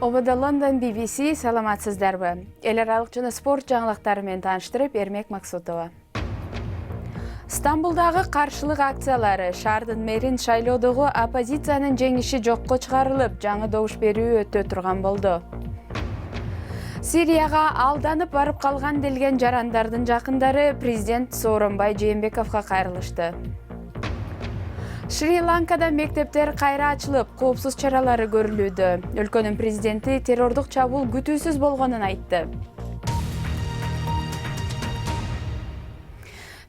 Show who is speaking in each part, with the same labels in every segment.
Speaker 1: Обада Лондон BBC саламатсыздарбы. Эл аралык жана спорт жаңылыктары менен тааныштырып Эрмек Максутова. Стамбулдагы каршылык акциялары шаардын мэрин шайлоодогу оппозициянын жеңиши жокко чыгарылып, жаңы добуш берүү өтө турган болду. Сирияга алданып барып калган делген жарандардын жакындары президент Сооронбай Жээнбековго кайрылышты. Шри-Ланкада мектептер кайра ачылып, коопсуз чаралары көрүлүүдө. Өлкөнүн президенти террордук чабуул күтүүсүз болгонун айтты.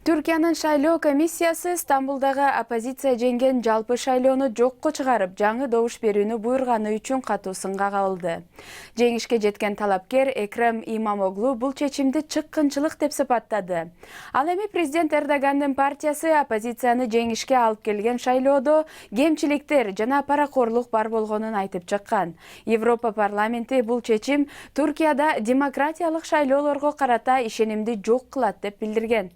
Speaker 1: Түркиянын шайлоо комиссиясы Стамбулдагы оппозиция жеңген жалпы шайлоону жокко чыгарып, жаңы добуш берүүнү буйрганы үчүн катуу сынга кабылды. Жеңишке жеткен талапкер Экрем Имамоглу бул чечимди чыккынчылык деп сыпаттады. Ал эми президент Эрдогандын партиясы оппозицияны жеңишке алып келген шайлоодо кемчиликтер жана паракорлук бар болгонун айтып чыккан. Европа парламенти бул чечим Туркияда демократиялык шайлоолорго карата ишенимди жок кылат деп билдирген.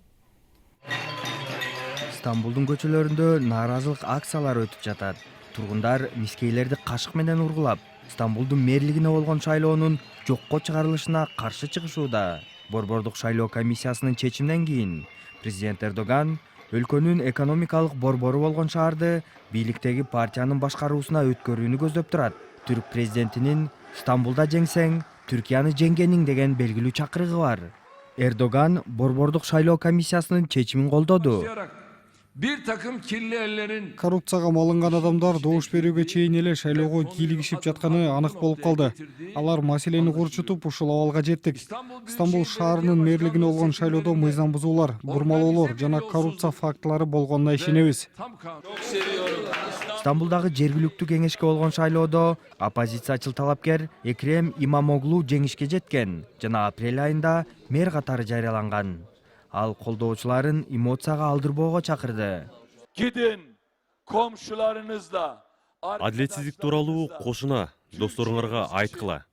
Speaker 2: Стамбулдун көчөлөрүндө нааразылык акциялары өтүп жатат. Тургундар мискейлерди кашык менен ургулап, Стамбулдун мэрлигине болгон шайлоонун жокко чыгарылышына каршы чыгышууда. Борбордук шайлоо комиссиясынын чечиминен кийин президент Эрдоган өлкөнүн экономикалык борбору болгон шаарды бийликтеги партиянын башкаруусуна өткөрүүнү көздөп турат. Түрк президентинин «Стамбулда жеңсең, Түркияны жеңгениң» деген белгилүү чакырыгы бар. Эрдоган борбордук шайлоо комиссиясынын чечимин колдоду.
Speaker 3: Bir takım kirli ellerin
Speaker 4: Коррупцияга малынган адамдар добуш берүүгө чейин эле шайлоого кийлигишип жатканы анык болуп калды. Алар маселени курчутуп, ушул абалга жеттик. Стамбул шаарынын мэрлигине болгон шайлоодо мыйзам бузуулар, бурмалоолор жана коррупция фактылары болгонуна ишенебиз.
Speaker 2: Стамбулдагы жергиликтүү кеңешке болгон шайлоодо оппозициячыл талапкер Экрем Имамоглу жеңишке жеткен жана апрель айында мэр катары жарыяланган. Ал колдоочуларын эмоцияга алдырбоого чакырды.
Speaker 5: Gidin komşularınızla
Speaker 6: Адилетсиздик тууралуу кошуна досторуңарга айткыла.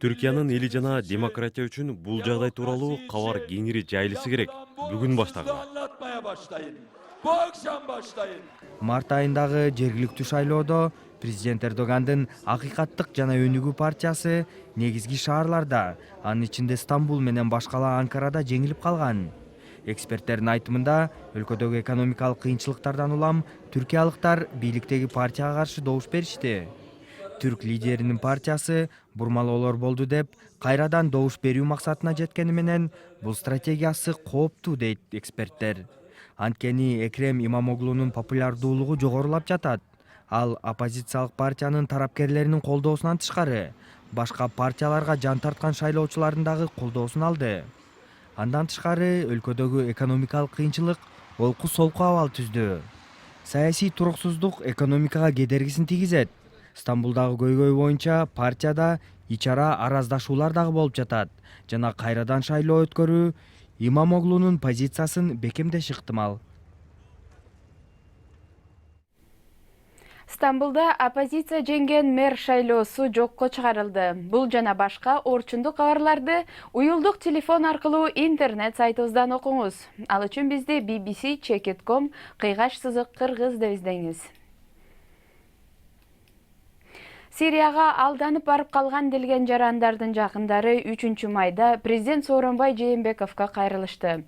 Speaker 6: Түркиянын эли жана демократия үчүн бул жагдай тууралуу кабар кеңири жайылышы керек. Бүгүн баштагыла.
Speaker 5: anlatmaya başlayın. Bu akşam başlayın.
Speaker 2: Март айындагы жергиликтүү шайлоодо президент Эрдогандын Акыйкаттык жана Өнүгүү партиясы негизги шаарларда, анын ичинде Стамбул менен башкала Анкарада жеңилип калган. Эксперттердин айтымында, өлкөдөгү экономикалык кыйынчылыктардан улам түркиялыктар бийликтеги партияга каршы добуш беришти. Түрк лидеринин партиясы бурмалоолор болду деп кайрадан добуш берүү максатына жеткени менен бул стратегиясы кооптуу дейт эксперттер. Анткени Экрем Имамоглунун популярдуулугу жогорулап жатат. Ал оппозициялык партиянын тарапкерлеринин колдоосунан тышкары башка партияларга жан тарткан шайлоочулардын дагы колдоосун алды. Андан тышкары өлкөдөгү экономикалык кыйынчылык олку солку абал түздү. Саясий туруксуздук экономикага кедергисин тийгизет. Стамбулдагы көйгөй боюнча партияда ич ара араздашуулар дагы болуп жатат жана кайрадан шайлоо өткөрүү Имамоглунун позициясын бекемдеши ыктымал.
Speaker 1: Стамбулда оппозиция жеңген мэр шайлоосу жокко чыгарылды. Бул жана башка орчундук кабарларды уюлдук телефон аркылуу интернет сайтыбыздан окуңуз. Ал үчүн бизди bbc.com /кыргыз деп издеңиз. Сирияга алданып барып калган делген жарандардын жакындары 3-майда президент Сооронбай Жээнбековго кайрылышты.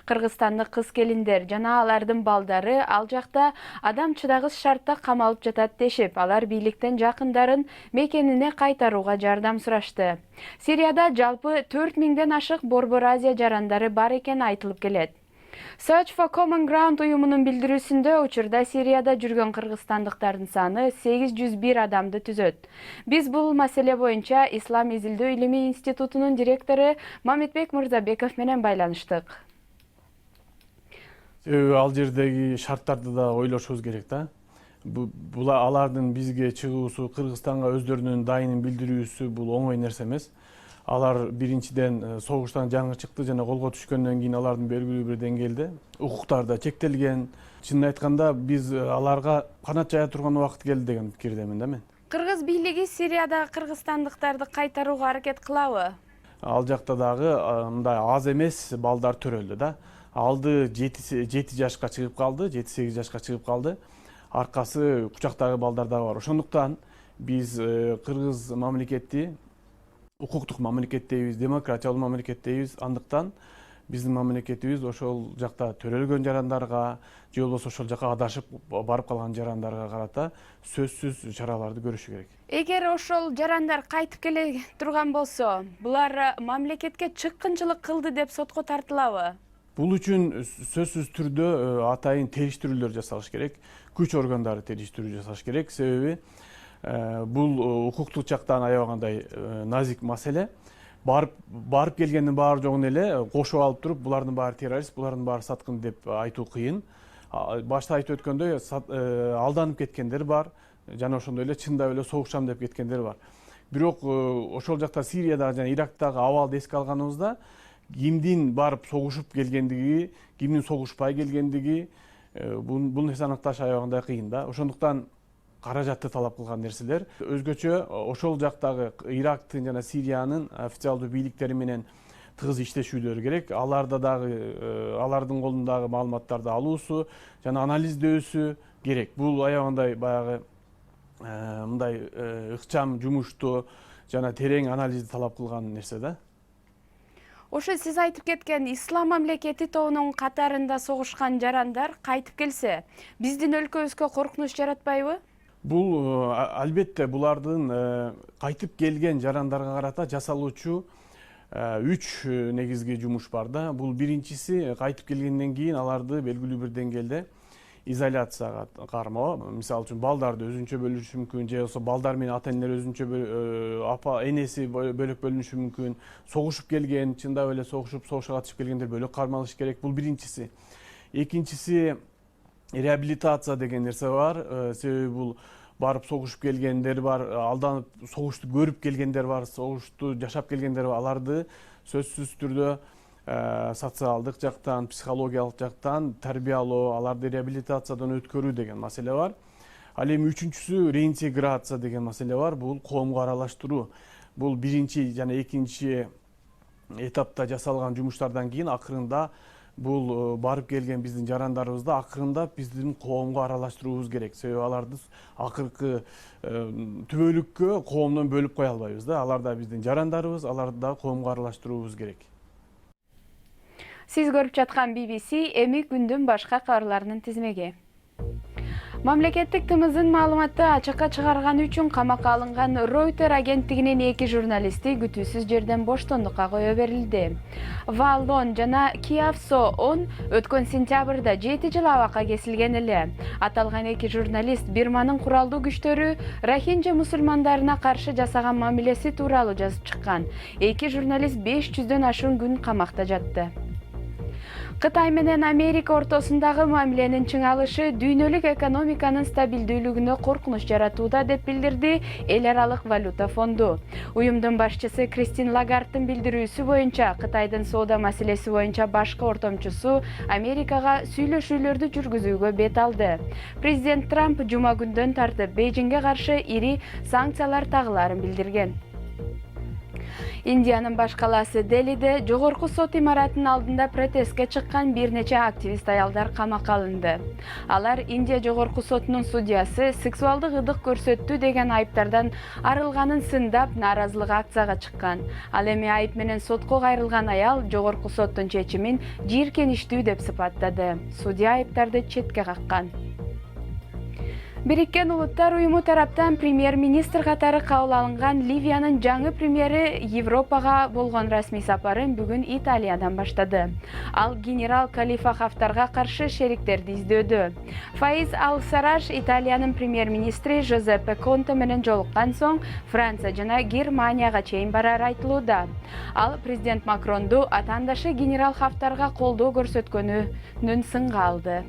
Speaker 1: Кыргызстандык кыз-келиндер жана алардын балдары ал жакта адам чыдагыс шартта камалып жатат дешип, алар бийликтен жакындарын мекенине кайтарууга жардам сурашты. Сирияда жалпы 4000ден ашык Борбор Азия жарандары бар экени айтылып келет. Search for Common Ground уюмунун билдирүүсүндө учурда Сирияда жүргөн кыргызстандыктардын саны 801 адамды түзөт. Биз бул маселе боюнча Ислам изилдөө илими институтунун директору Мамитбек Мырзабеков менен байланыштык.
Speaker 7: Ал жердеги шарттарды да ойлошубуз керек да. Бул алардын бизге чыгуусу, Кыргызстанга өздөрүнүн дайынын билдирүүсү бул оңой нерсе эмес. Алар биринчиден согуштан жаңы чыкты жана колго түшкөндөн кийин алардын белгилүү бир деңгээлде укуктары да чектелген. Чынын айтканда биз аларга канат жая турган убакыт келди деген пикирдемин да мен.
Speaker 1: Кыргыз бийлиги Сириядагы кыргызстандыктарды кайтарууга аракет кылабы?
Speaker 7: Ал жакта дагы мындай аз эмес балдар төрөлдү да. Алды 7 жашка чыгып калды, 7-8 жашка чыгып калды. Аркасы кучактагы балдар да бар. Ошондуктан Биз кыргыз мамлекети укуктук мамлекет дейбиз, демократиялуу мамлекет дейбиз. Андыктан биздин мамлекетибиз ошол жакта төрөлгөн жарандарга же болбосо ошол жака адашып барып калган жарандарга карата сөзсүз чараларды көрүшү керек.
Speaker 1: Эгер ошол жарандар кайтып келе турган болсо, булар мамлекетке чыккынчылык кылды деп сотко тартылабы?
Speaker 7: Бул үчүн сөзсүз түрдө атайын териштирүүлөр жасалыш керек, күч органдары териштирүү жасаш керек. Себеби бул укуктук жактан аябагандай назик маселе. Барып келгендин баары жогун эле кошуп алып туруп, булардын баары террорист, булардын баары саткын деп айтуу кыйын. Башта айтып өткөндөй, алданып кеткендер бар, жана ошондой эле чындап эле согушам деп кеткендер бар. Бирок ошол жакта Сириядагы жана Ирактагы абалды эске алганыбызда кимдин барып согушуп келгендиги, кимдин согушпай келгендиги, бул нерсе аныкташ аябагандай кыйын да. Ошондуктан каражатты талап кылган нерселер. Өзгөчө ошол жактагы Ирактын жана Сириянын официалдуу бийликтери менен тыгыз иштешүүлөрү керек. Аларда дагы алардын колундагы маалыматтарды алуусу жана анализдөөсү керек. Бул аябагандай баягы мындай ыкчам жумушту жана терең анализди талап кылган нерсе да.
Speaker 1: Ошо сиз айтып кеткен ислам мамлекети тобунун катарында согушкан жарандар кайтып келсе, биздин өлкөбүзгө коркунуч жаратпайбы?
Speaker 7: Бул албетте булардын кайтып келген жарандарга карата жасалуучу 3 негизги жумуш бар да. Бул биринчиси, кайтып келгенден кийин аларды белгилүү бир деңгээлде изоляцияга кармоо. Мисалы үчүн балдарды өзүнчө бөлүшү мүмкүн, же болбосо балдар менен ата энелер өзүнчө апа энеси бөлөк бөлүнүшү мүмкүн. Согушуп келген, чындап эле согушка катышып келгендер бөлөк кармалышы керек. Бул биринчиси. Экинчиси, реабилитация деген нерсе бар. Себеби бул барып согушуп келгендер бар, алданып согушту көрүп келгендер бар, согушту жашап келгендер бар. Аларды сөзсүз түрдө социалдык жактан, психологиялык жактан тарбиялоо, аларды реабилитациядан өткөрүү деген маселе бар. Ал эми үчүнчүсү реинтеграция деген маселе бар. Бул коомго аралаштыруу. Бул биринчи жана экинчи этапта жасалган жумуштардан кийин акырында бул барып келген биздин жарандарыбызды акырындап биздин коомго аралаштырууубуз керек. Себеби аларды акыркы түбөлүккө коомдон бөлүп кое албайбыз да. Алар да биздин жарандарыбыз, аларды да коомго аралаштырууубуз керек.
Speaker 1: Сиз көрүп жаткан BBC эми күндүн башка кабарларынын тизмеги. Мамлекеттик ТМЗдын маалыматты ачыкка чыгарганы үчүн камакка алынган Reuters агенттигинин 2 журналисти күтүүсүз жерден боштондукка кое берилди. Валлон жана Киавсо өткөн сентябрда 7 жыл абакка кесилген эле. Аталган 2 журналист Бирманын куралдуу күчтөрү Рохинджа мусулмандарына каршы жасаган мамилеси тууралуу жазып чыккан. 2 журналист 500дөн ашуун күн камакта жатты. Кытай менен Америка ортосундагы мамиленин чыңалышы дүйнөлүк экономиканын стабилдүүлүгүнө коркунуч жаратууда деп билдирди Эл аралык валюта фонду. Уюмдун башчысы Кристин Лагардтын билдирүүсү боюнча, Кытайдын соода маселеси боюнча башкы ортомчусу Америкага сүйлөшүүлөрдү жүргүзүүгө бет алды. Президент Трамп жума күндөн тартып Бейжиңге каршы ири санкциялар тагыларын билдирген. Индиянын баш калаасы Делиде жогорку сот имаратынын алдында протестке чыккан бир нече активист аялдар камакка алынды. Алар Индия жогорку сотунун судьясы сексуалдык ырдык көрсөттү деген айыптардан арылганын сындап нааразылык акцияга чыккан. Ал эми айып менен сотко кайрылган аял жогорку соттун чечимин жийиркеничтүү деп сыпаттады. Судья айыптарды четке каккан. Бириккен Улуттар уюму тараптан премьер-министр катары кабыл алынган Ливиянын жаңы премьери Европага болгон расмий сапарын бүгүн Италиядан баштады. Ал генерал Калифа Хафтарга каршы шериктерди издөөдө. Фаиз Ал-Сарраж Италиянын премьер-министри Жозеппе Конте менен жолуккан соң Франция жана Германияга чейин барары айтылууда. Ал президент Макронду атаандашы генерал Хафтарга колдоо көрсөткөнүнүн сынга алды.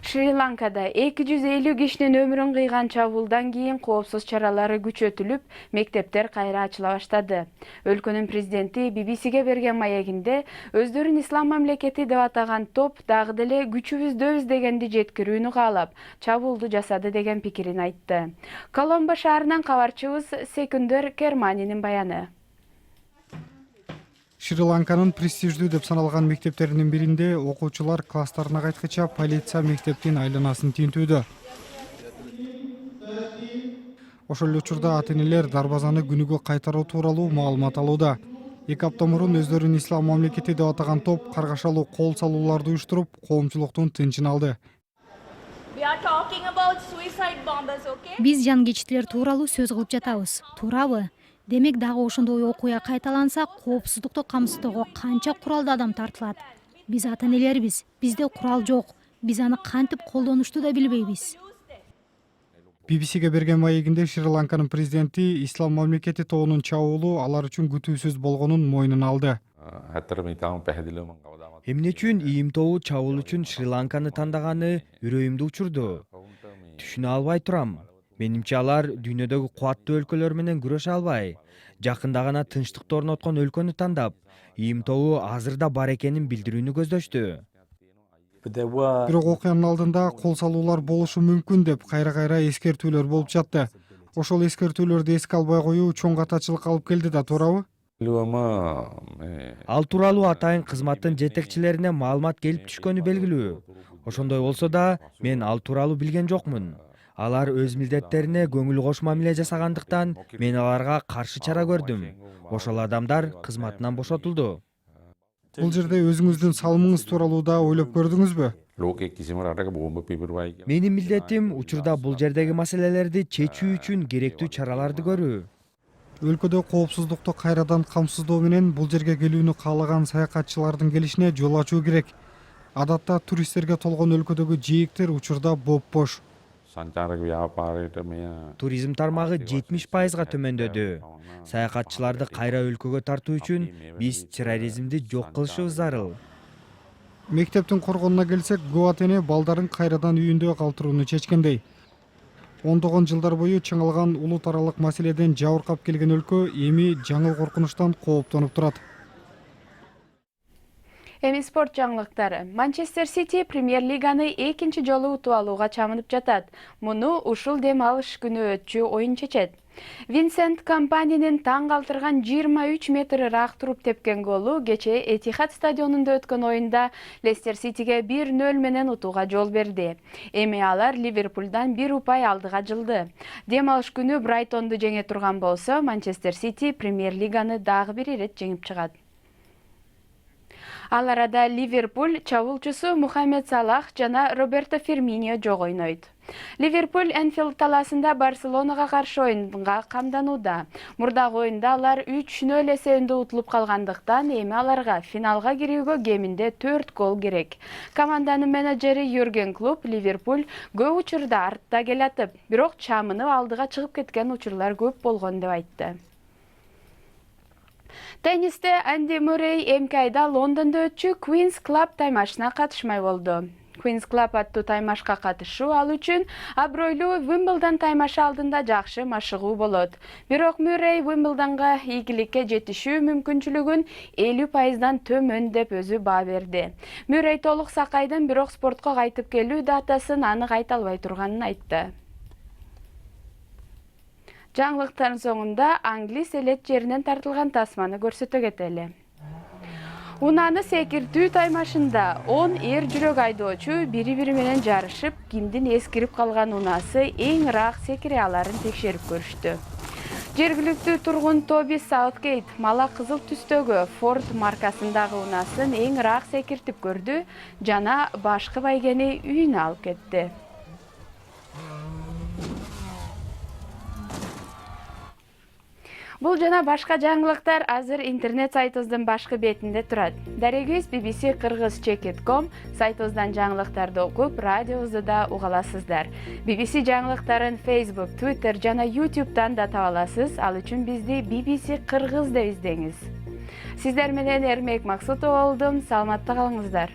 Speaker 1: Шри-Ланкада 250 кишинин өмүрүн кыйган чабуулдан кийин коопсуз чаралары күчөтүлүп, мектептер кайра ачыла баштады. Өлкөнүн президенти BBCге берген маегинде өздөрүн ислам мамлекети деп атаган топ дагы деле күчүбүздөбүз дегенди жеткирүүнү каалап, чабуулду жасады деген пикирин айтты. Коломбо шаарынан кабарчыбыз Секундер Керманинин баяны.
Speaker 4: Шри-Ланканын престиждүү деп саналган мектептеринин биринде окуучулар класстарына кайткыча полиция мектептин айланасын тинтүүдө. Ошол эле учурда ата-энелер дарбазаны күнүгө кайтаруу тууралуу маалымат алууда. 2 апта мурун өздөрүн ислам мамлекети деп атаган топ каргашалуу кол салууларды уюштуруп, коомчулуктун тынчын алды.
Speaker 8: Биз жангечтилер тууралуу сөз кылып жатабыз. Туурабы? Демек дагы ошондой окуя кайталанса, коопсуздукту камсыздоого канча куралдуу адам тартылат? Биз ата-энелербиз, бизде курал жок. Биз аны кантип колдонушту да билбейбиз.
Speaker 4: BBC-ге берген маегинде Шри-Ланканын президенти ислам мамлекети тобунун чабуулу алар үчүн күтүүсүз болгонун мойнуна алды.
Speaker 2: Эмне үчүн ИИМ тобу чабуул үчүн Шри-Ланканы тандаганы үрөйүмдү учурду. Түшүнө албай турам. Менимче алар дүйнөдөгү кубаттуу өлкөлөр менен күрөшө албай, жакында гана тынчтыкты орноткон өлкөнү тандап, ИИМ тобу азырда бар экенин билдирүүнү көздөштү.
Speaker 4: Бирок окуянын алдында кол салуулар болушу мүмкүн деп кайра-кайра эскертүүлөр болуп жатты. Ошол эскертүүлөрдү эске албай коюу чоң катачылыкка алып келди да, туурабы?
Speaker 2: Ал тууралуу атайын кызматтын жетекчилерине маалымат келип түшкөнү белгилүү. Ошондой болсо да, мен ал тууралуу билген жокмун. Алар өз милдеттерине көңүл кош мамиле жасагандыктан мен аларга каршы чара көрдүм. Ошол адамдар кызматынан бошотулду.
Speaker 4: Бул жерде өзүңүздүн салымыңыз тууралуу да ойлоп көрдүңүзбү?
Speaker 2: Менин милдетим учурда бул жердеги маселелерди чечүү үчүн керектүү чараларды көрүү.
Speaker 4: Өлкөдө коопсуздукту кайрадан камсыздоо менен бул жерге келүүнү каалаган саякатчылардын келишине жол ачуу керек. Адатта туристтерге толгон өлкөдөгү жээктер учурда боп-бош.
Speaker 2: Туризм тармагы 70%га төмөндөдү. Саякатчыларды кайра өлкөгө тартуу үчүн биз терроризмди жок кылышыбыз зарыл.
Speaker 4: Мектептин коргонуна келсек, көп ата-эне балдарын кайрадан үйүндө калтырууну чечкендей. Ондогон жылдар бою чыңалган улут аралык маселеден жабыркап келген өлкө эми жаңы коркунучтан кооптонуп турат.
Speaker 1: Эми спорт жаңылыктары. Манчестер Сити Премьер Лиганы экинчи жолу утуп алууга чамынып жатат. Муну ушул дем алыш күнү өтчү оюн чечет. Винсент Компанинин таң калтырган 23 метр ыраак туруп тепкен голу кечээ Этихад стадионунда өткөн оюнда Лестер Ситиге 1-0 менен утууга жол берди. Эми алар Ливерпулдан 1 упай алдыга жылды. Дем алыш күнү Брайтонду жеңе турган болсо, Манчестер Сити Премьер Лиганы дагы бир ирет жеңип чыгат. Ал арада Ливерпуль чабуулчусу Мухаммед Салах жана Роберто Ферминио жок ойнойт. Ливерпуль Энфилд талаасында Барселонага каршы оюнга камданууда. Мурдагы оюнда алар 3-0 эсебинде утулуп калгандыктан эми аларга финалга кирүүгө кеминде 4 гол керек. Команданын менеджери Юрген Клоп Ливерпуль көп учурда артта келатып, бирок чамынып алдыга чыгып кеткен учурлар көп болгон деп айтты. Теннисте Анди Муррей эмки айда Лондондо өтчү Queen's Club таймашына катышмай болду. Queen's Club аттуу таймашка катышуу ал үчүн абройлуу Wimbledon таймашы алдында жакшы машыгуу болот. Бирок Муррей Wimbledonга ийгиликке жетишүү мүмкүнчүлүгүн 50%дан төмөн деп өзү баа берди. Муррей толук сакайдын, бирок спортко кайтып келүү датасын анык айта албай турганын айтты. Жаңылыктардын соңунда Англис элет жеринен тартылган тасманы көрсөтө кетели. Унааны секиртүү таймашында 10 эр жүрөк айдоочу бири-бири менен жарышып, кимдин эскирип калган унаасы эң ыраак секире аларын текшерип көрүштү. Жергиликтүү тургун Тоби Саутгейт мала кызыл түстөгү Ford маркасындагы унаасын эң ыраак секиртип көрдү жана башкы байгени үйүнө алып кетти. Бул жана башка жаңылыктар азыр интернет сайтыбыздын башкы бетинде турат. Дарегиз bbc-kыргыз.com сайтыбыздан жаңылыктарды окуп, радиобузду да уга аласыздар. BBC жаңылыктарын Facebook, Twitter жана YouTube'дан да таба аласыз. Ал үчүн бизди BBC Кыргыз деп издеңиз. Сиздер менен Эрмек Максутова болдум. Саламатта калыңыздар.